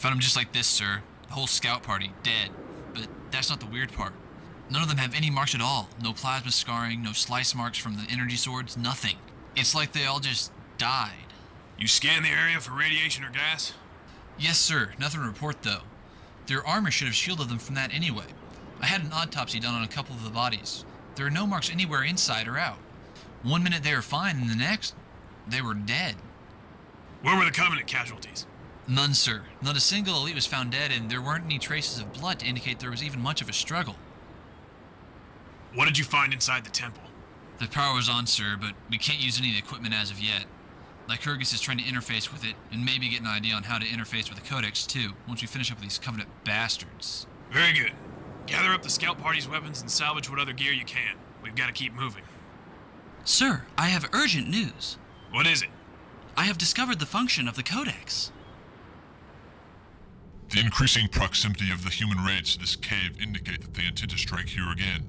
Found them just like this, sir. The whole scout party, dead. But that's not the weird part. None of them have any marks at all. No plasma scarring, no slice marks from the energy swords, nothing. It's like they all just died. You scanned the area for radiation or gas? Yes, sir. Nothing to report, though. Their armor should have shielded them from that anyway. I had an autopsy done on a couple of the bodies. There are no marks anywhere inside or out. One minute they were fine, and the next, they were dead. Where were the Covenant casualties? None, sir. Not a single elite was found dead, and there weren't any traces of blood to indicate there was even much of a struggle. What did you find inside the temple? The power was on, sir, but we can't use any of the equipment as of yet. Lykurgus is trying to interface with it, and maybe get an idea on how to interface with the Codex, too, once we finish up with these Covenant bastards. Very good. Gather up the scout party's weapons and salvage what other gear you can. We've got to keep moving. Sir, I have urgent news. What is it? I have discovered the function of the Codex. The increasing proximity of the human raids to this cave indicate that they intend to strike here again.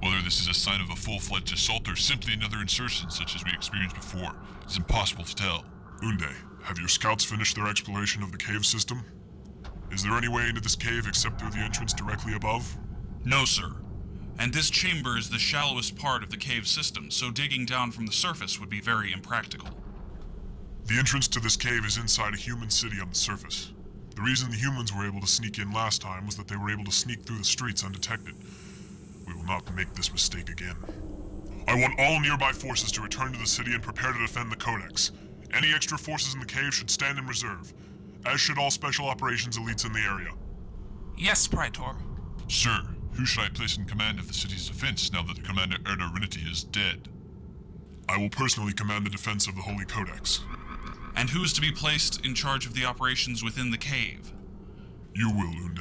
Whether this is a sign of a full-fledged assault or simply another insertion such as we experienced before, it's impossible to tell. Unde, have your scouts finished their exploration of the cave system? Is there any way into this cave except through the entrance directly above? No, sir. And this chamber is the shallowest part of the cave system, so digging down from the surface would be very impractical. The entrance to this cave is inside a human city on the surface. The reason the humans were able to sneak in last time was that they were able to sneak through the streets undetected. We will not make this mistake again. I want all nearby forces to return to the city and prepare to defend the Codex. Any extra forces in the cave should stand in reserve, as should all special operations elites in the area. Yes, Praetor. Sir, who should I place in command of the city's defense now that Commander Erdarinity is dead? I will personally command the defense of the Holy Codex. And who is to be placed in charge of the operations within the cave? You will, Unde.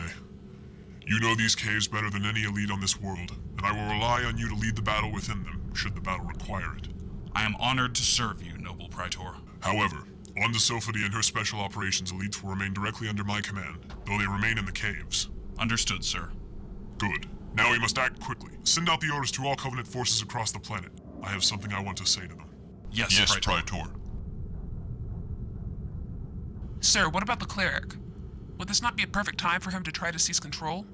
You know these caves better than any elite on this world, and I will rely on you to lead the battle within them, should the battle require it. I am honored to serve you, noble Praetor. However, Sophody and her special operations elites will remain directly under my command, though they remain in the caves. Understood, sir. Good. Now we must act quickly. Send out the orders to all Covenant forces across the planet. I have something I want to say to them. Yes, Praetor. Sir, what about the cleric? Would this not be a perfect time for him to try to seize control?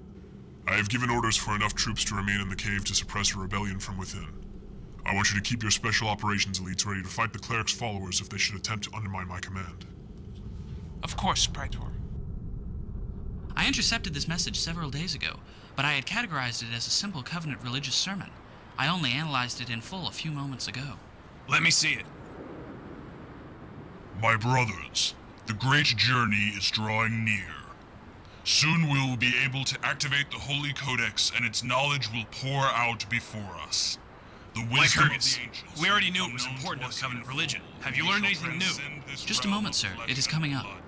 I have given orders for enough troops to remain in the cave to suppress a rebellion from within. I want you to keep your special operations elites ready to fight the cleric's followers if they should attempt to undermine my command. Of course, Praetor. I intercepted this message several days ago, but I had categorized it as a simple Covenant religious sermon. I only analyzed it in full a few moments ago. Let me see it. My brothers, the great journey is drawing near. Soon we will be able to activate the Holy Codex and its knowledge will pour out before us. The wisdom of the Lykurgus, ancients, we already knew it was unknown important to the us Covenant in religion. full, Have you we learned shall anything new? transcend this Just a realm moment, of sir. flesh It is and coming up. blood.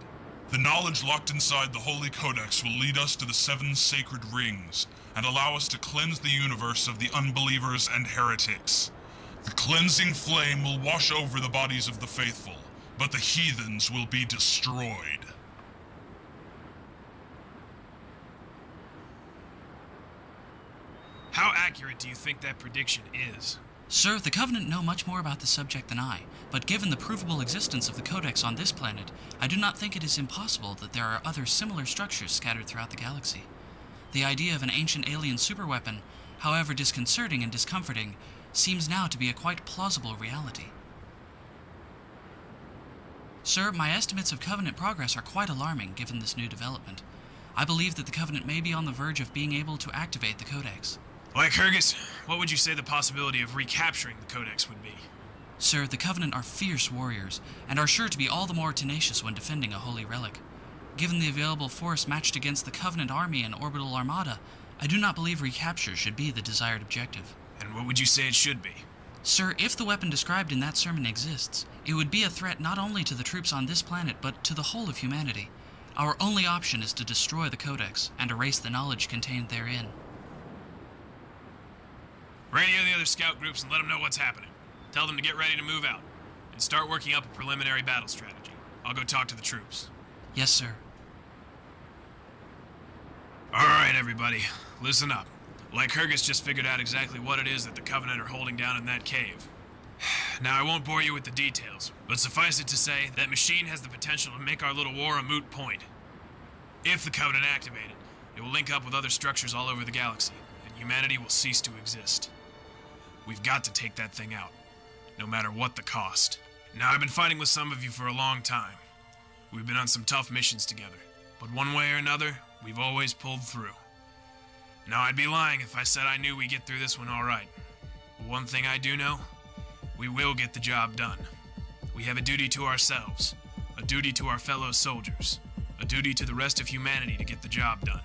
The knowledge locked inside the Holy Codex will lead us to the 7 sacred rings and allow us to cleanse the universe of the unbelievers and heretics. The cleansing flame will wash over the bodies of the faithful, but the heathens will be destroyed. How accurate do you think that prediction is? Sir, the Covenant know much more about the subject than I, but given the provable existence of the Codex on this planet, I do not think it is impossible that there are other similar structures scattered throughout the galaxy. The idea of an ancient alien superweapon, however disconcerting and discomforting, seems now to be a quite plausible reality. Sir, my estimates of Covenant progress are quite alarming given this new development. I believe that the Covenant may be on the verge of being able to activate the Codex. Lykurgus, what would you say the possibility of recapturing the Codex would be? Sir, the Covenant are fierce warriors, and are sure to be all the more tenacious when defending a holy relic. Given the available force matched against the Covenant army and orbital armada, I do not believe recapture should be the desired objective. And what would you say it should be? Sir, if the weapon described in that sermon exists, it would be a threat not only to the troops on this planet, but to the whole of humanity. Our only option is to destroy the Codex and erase the knowledge contained therein. Radio the other scout groups and let them know what's happening. Tell them to get ready to move out, and start working up a preliminary battle strategy. I'll go talk to the troops. Yes, sir. Alright, everybody, listen up. Lykurgus just figured out exactly what it is that the Covenant are holding down in that cave. Now, I won't bore you with the details, but suffice it to say, that machine has the potential to make our little war a moot point. If the Covenant activated, it will link up with other structures all over the galaxy, and humanity will cease to exist. We've got to take that thing out, no matter what the cost. Now, I've been fighting with some of you for a long time. We've been on some tough missions together, but one way or another, we've always pulled through. Now, I'd be lying if I said I knew we'd get through this one all right. But one thing I do know, we will get the job done. We have a duty to ourselves, a duty to our fellow soldiers, a duty to the rest of humanity to get the job done.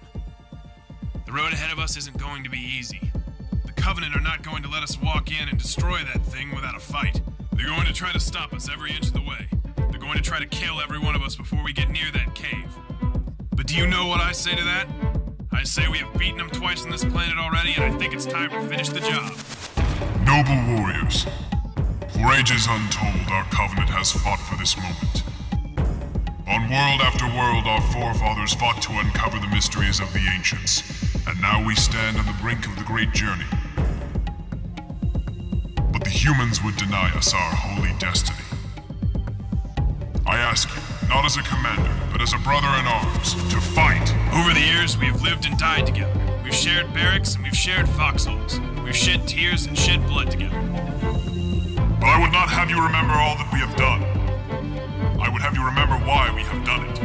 The road ahead of us isn't going to be easy. The Covenant are not going to let us walk in and destroy that thing without a fight. They're going to try to stop us every inch of the way. They're going to try to kill every one of us before we get near that cave. But do you know what I say to that? I say we have beaten them twice on this planet already, and I think it's time to finish the job. Noble warriors, for ages untold, our Covenant has fought for this moment. On world after world, our forefathers fought to uncover the mysteries of the ancients, and now we stand on the brink of the great journey. But the humans would deny us our holy destiny. I ask you, not as a commander, but as a brother in arms, to fight. Over the years, we have lived and died together. We've shared barracks and we've shared foxholes. We've shed tears and shed blood together. But I would not have you remember all that we have done. I would have you remember why we have done it.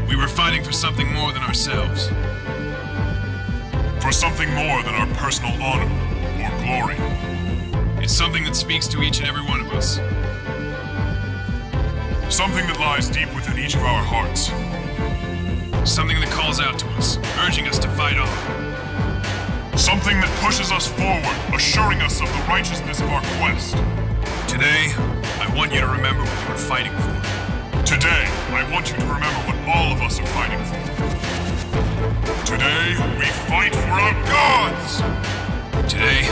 We were fighting for something more than ourselves. For something more than our personal honor or glory. It's something that speaks to each and every one of us. Something that lies deep within each of our hearts. Something that calls out to us, urging us to fight on. Something that pushes us forward, assuring us of the righteousness of our quest. Today, I want you to remember what we're fighting for. Today, I want you to remember what all of us are fighting for. Today, we fight for our gods! Today,